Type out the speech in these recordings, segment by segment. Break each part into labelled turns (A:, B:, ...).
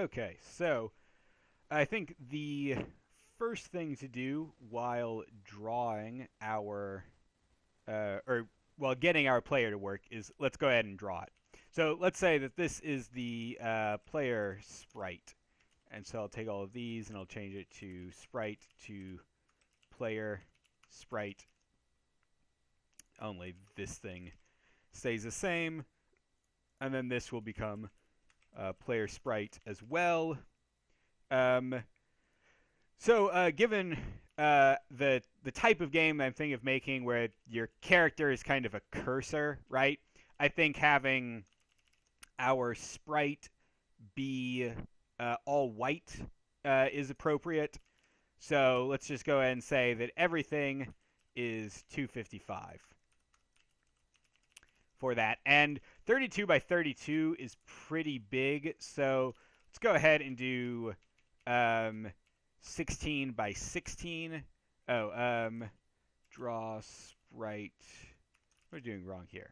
A: Okay, so I think the first thing to do while drawing our or while getting our player to work is let's go ahead and draw it. So let's say that this is the player sprite, and so I'll take all of these and I'll change it to sprite to player sprite. Only this thing stays the same, and then this will become player sprite as well. Um, given the type of game that I'm thinking of making, where your character is kind of a cursor, right? I think having our sprite be all white is appropriate. So let's just go ahead and say that everything is 255 for that. And 32 by 32 is pretty big, so let's go ahead and do 16 by 16. Oh, draw sprite. What am I doing wrong here?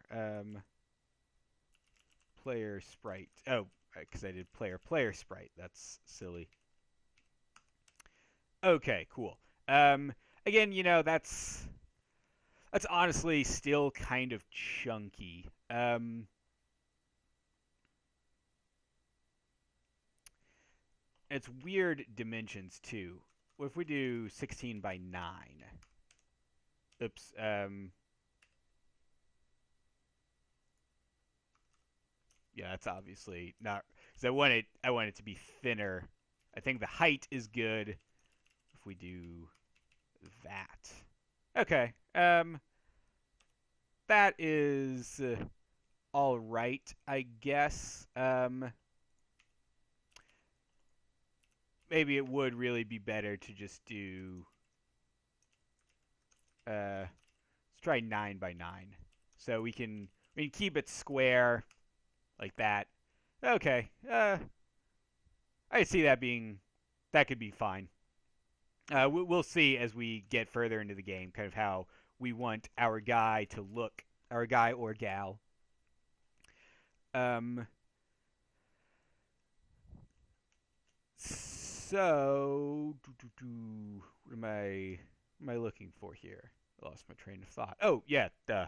A: Player sprite. Oh, because I did player sprite. That's silly. Okay, cool. Again, that's honestly still kind of chunky. It's weird dimensions too. What if we do 16 by 9? Oops. Yeah, that's obviously not because I want it to be thinner. I think the height is good if we do that. Okay. That is all right, I guess. Maybe it would really be better to just do. Let's try 9 by 9, so we can keep it square like that. Okay. I see that could be fine. We'll see as we get further into the game, kind of how we want our guy to look, our guy or gal. Um, what am I looking for here? I lost my train of thought. Oh yeah, duh.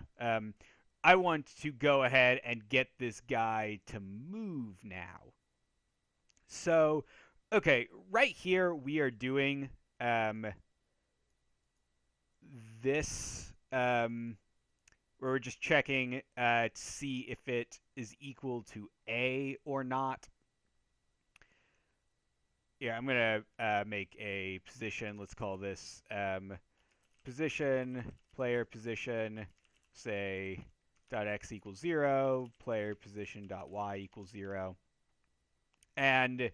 A: I want to go ahead and get this guy to move now. So, okay, right here we are doing this where we're just checking to see if it is equal to A or not. Yeah, I'm gonna make a position. Let's call this position player position. Say dot x equals 0. Player position dot y equals 0. And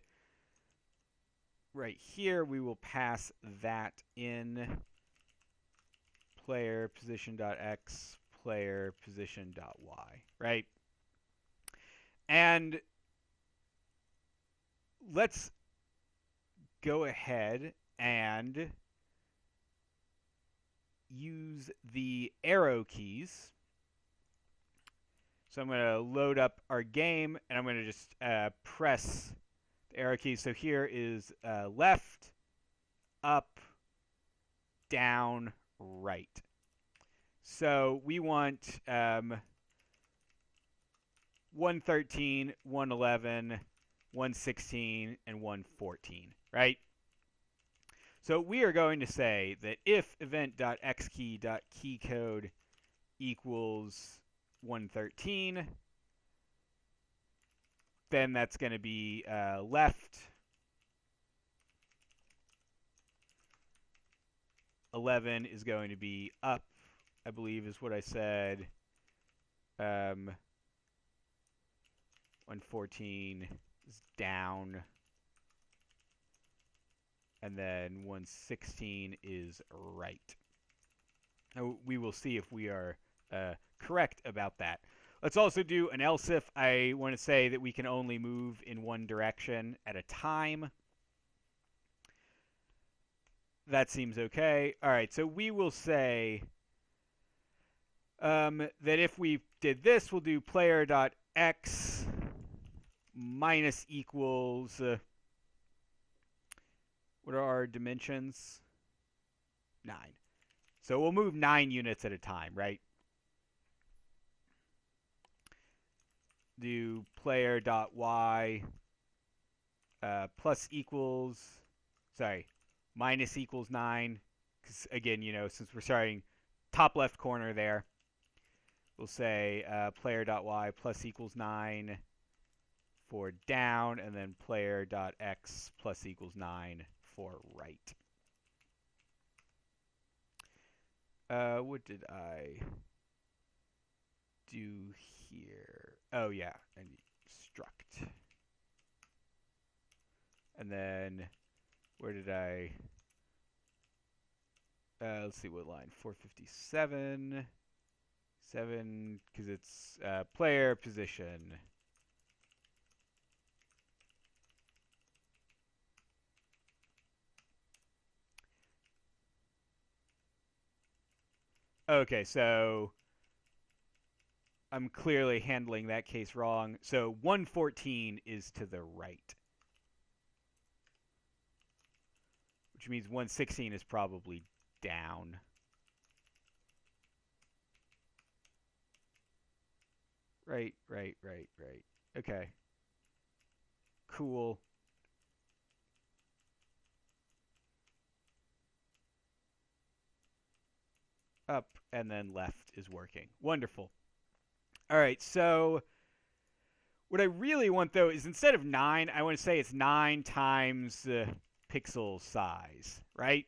A: right here we will pass that in player position dot x player position dot y, right? And let's go ahead and use the arrow keys. So I'm going to load up our game, and I'm going to just press the arrow keys. So here is left, up, down, right. So we want 113, 111, 116, and 114, right? So we are going to say that if event.xkey.keycode equals 113, then that's going to be left. 11 is going to be up, I believe is what I said. 114 is down. And then 116 is right. Now, we will see if we are correct about that. Let's also do an else if. I want to say that we can only move in one direction at a time. That seems okay. All right, so we will say that if we did this, we'll do player.x minus equals What are our dimensions? 9. So we'll move 9 units at a time, right? Do player.y plus equals, sorry, minus equals 9. Because again, since we're starting top left corner there, we'll say player.y plus equals 9 for down, and then player.x plus equals 9 for right. What did I do here? Oh, yeah, and struct. And then, where did I... let's see what line. 457. 7, because it's player position. Okay, so I'm clearly handling that case wrong. So 114 is to the right, which means 116 is probably down. Right. Okay. Cool. Up and then left is working. Wonderful. All right, so what I really want, though, is instead of 9, I want to say it's 9 times the pixel size, right?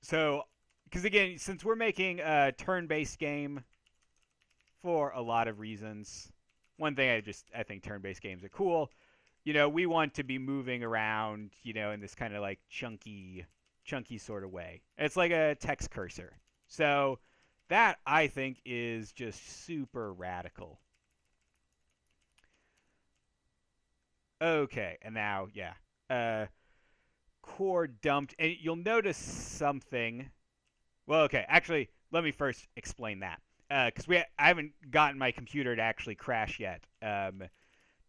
A: So, because again, since we're making a turn-based game for a lot of reasons, one thing I think turn-based games are cool. We want to be moving around, in this kind of like chunky sort of way. It's like a text cursor. So that, I think, is just super radical. Okay, and now, yeah. Core dumped. And you'll notice something. Well, okay, actually, let me first explain that. Because I haven't gotten my computer to actually crash yet.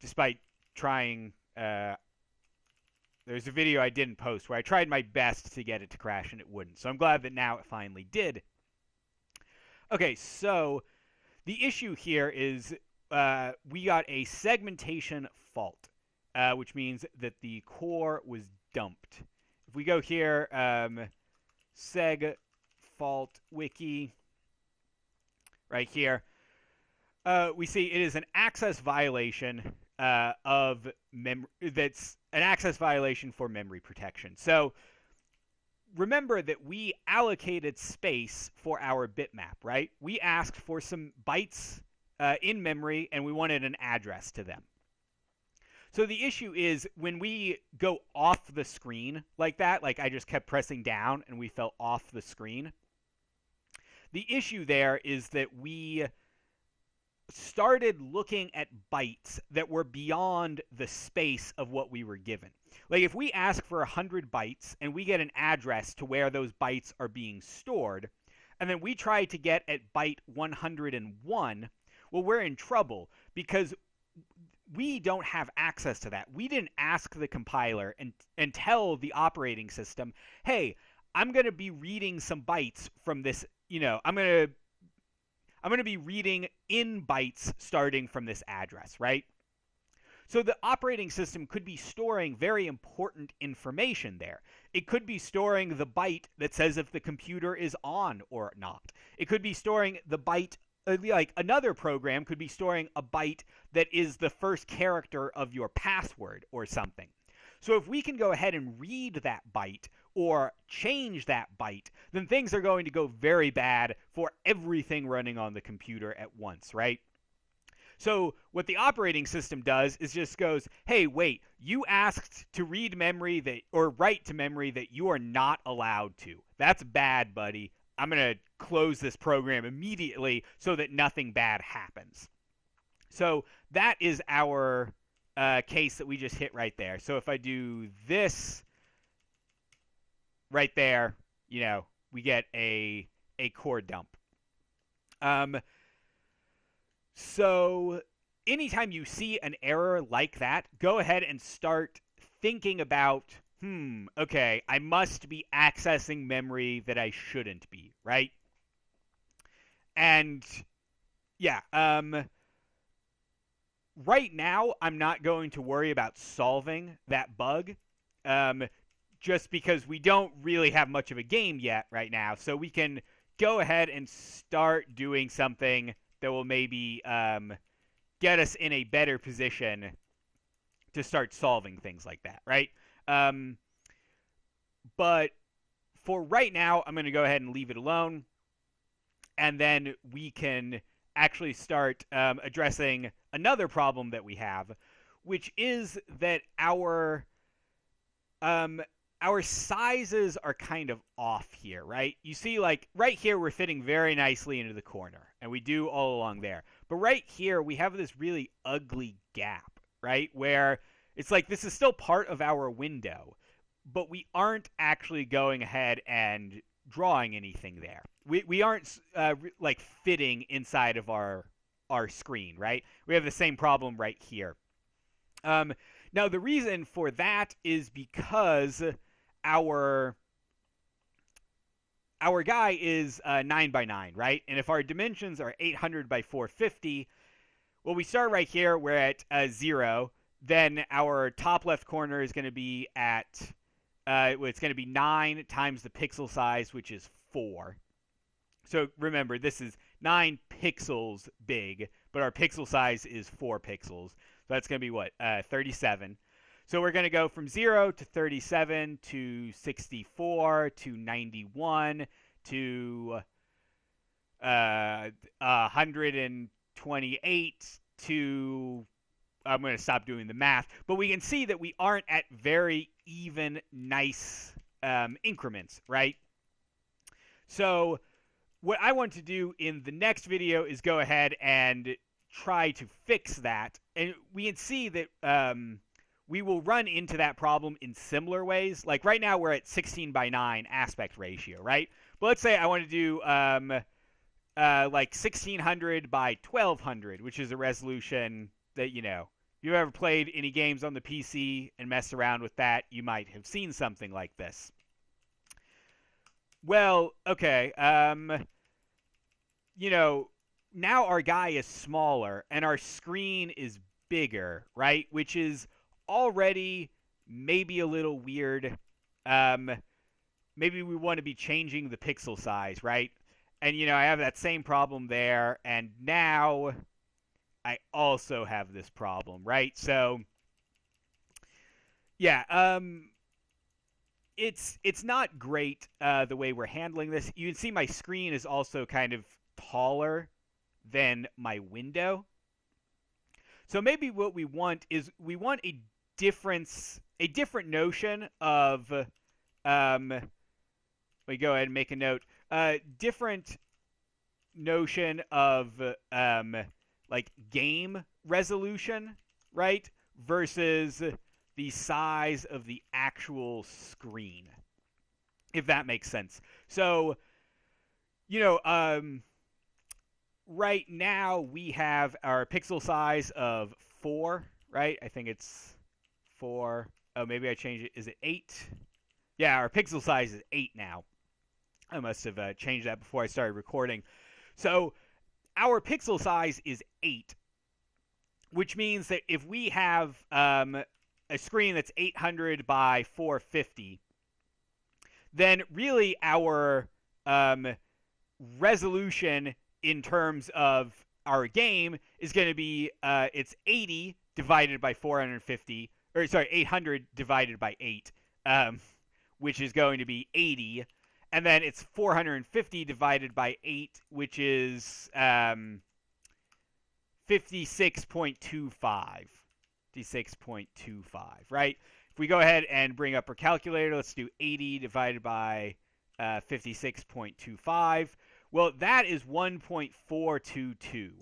A: Despite trying... there's a video I didn't post where I tried my best to get it to crash and it wouldn't. So I'm glad that now it finally did. Okay, so the issue here is we got a segmentation fault, which means that the core was dumped. If we go here, seg fault wiki, right here, we see it is an access violation of memory. That's an access violation for memory protection. So remember that we allocated space for our bitmap, right? We asked for some bytes in memory, and we wanted an address to them. So the issue is when we go off the screen like that, like I just kept pressing down and we fell off the screen, the issue there is that we started looking at bytes that were beyond the space of what we were given. Like if we ask for 100 bytes and we get an address to where those bytes are being stored, and then we try to get at byte 101, well, we're in trouble because we don't have access to that. We didn't ask the compiler and tell the operating system, hey, I'm going to be reading some bytes from this, I'm going to be reading in bytes starting from this address, right? So the operating system could be storing very important information there. It could be storing the byte that says if the computer is on or not. It could be storing the byte, like another program could be storing a byte that is the first character of your password or something. So if we can go ahead and read that byte or change that byte, then things are going to go very bad for everything running on the computer at once, right? So what the operating system does is just goes, hey, wait, you asked to read memory or write to memory that you are not allowed to. That's bad, buddy. I'm going to close this program immediately so that nothing bad happens. So that is our case that we just hit right there. So if I do this right there, we get a core dump. So anytime you see an error like that, go ahead and start thinking about, okay, I must be accessing memory that I shouldn't be, right? And yeah, right now I'm not going to worry about solving that bug, um, just because we don't really have much of a game yet right now. So we can go ahead and start doing something that will maybe get us in a better position to start solving things like that, right? Um, but for right now, I'm going to go ahead and leave it alone, and then we can actually start addressing another problem that we have, which is that our sizes are kind of off here, right? You see, like, right here, we're fitting very nicely into the corner, and we do all along there. But right here, we have this really ugly gap, right? Where it's like this is still part of our window, but we aren't actually going ahead and drawing anything there. We aren't like fitting inside of our screen, right? We have the same problem right here. Now the reason for that is because our guy is 9 by 9, right? And if our dimensions are 800 by 450, well, we start right here. We're at 0. Then our top left corner is going to be at it's going to be 9 times the pixel size, which is 4. So remember, this is 9 pixels big, but our pixel size is 4 pixels. So that's going to be what? 37. So we're going to go from 0 to 37 to 64 to 91 to 128 to... I'm going to stop doing the math. But we can see that we aren't at very even, nice increments, right? So what I want to do in the next video is go ahead and try to fix that. And we can see that we will run into that problem in similar ways. Like right now we're at 16 by 9 aspect ratio, right? But let's say I want to do like 1600 by 1200, which is a resolution that, you know, if you've ever played any games on the PC and messed around with that, you might have seen something like this. Well, okay, you know, now our guy is smaller and our screen is bigger, right? Which is already maybe a little weird. Maybe we want to be changing the pixel size, right? And, you know, I have that same problem there, and now I also have this problem, right? So, yeah, it's not great the way we're handling this. You can see my screen is also kind of taller than my window. So maybe what we want is we want a different notion of let me go ahead and make a note. Different notion of like game resolution, right? Versus the size of the actual screen, if that makes sense. So, you know, right now we have our pixel size of 4, right? I think it's 4. Oh, maybe I changed it. Is it 8? Yeah, our pixel size is 8 now. I must have changed that before I started recording. So our pixel size is 8, which means that if we have a screen that's 800 by 450, then really our resolution in terms of our game is going to be it's 80 divided by 450, or sorry, 800 divided by 8, which is going to be 80. And then it's 450 divided by 8, which is 56.25. 56.25, right? If we go ahead and bring up our calculator, let's do 80 divided by 56.25. Well, that is 1.422.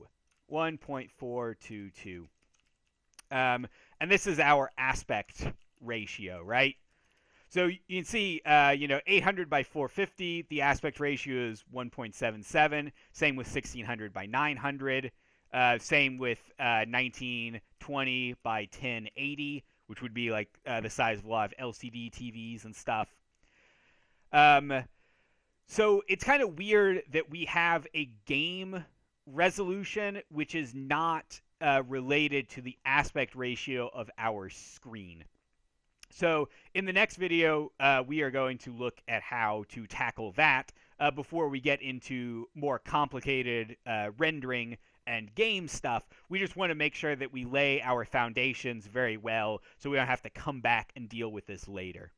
A: 1.422. And this is our aspect ratio, right? So you can see, 800 by 450, the aspect ratio is 1.77. Same with 1600 by 900. Same with 1920 by 1080, which would be like the size of a lot of LCD TVs and stuff. So it's kind of weird that we have a game resolution which is not related to the aspect ratio of our screen. So in the next video, we are going to look at how to tackle that before we get into more complicated rendering and game stuff. We just want to make sure that we lay our foundations very well so we don't have to come back and deal with this later.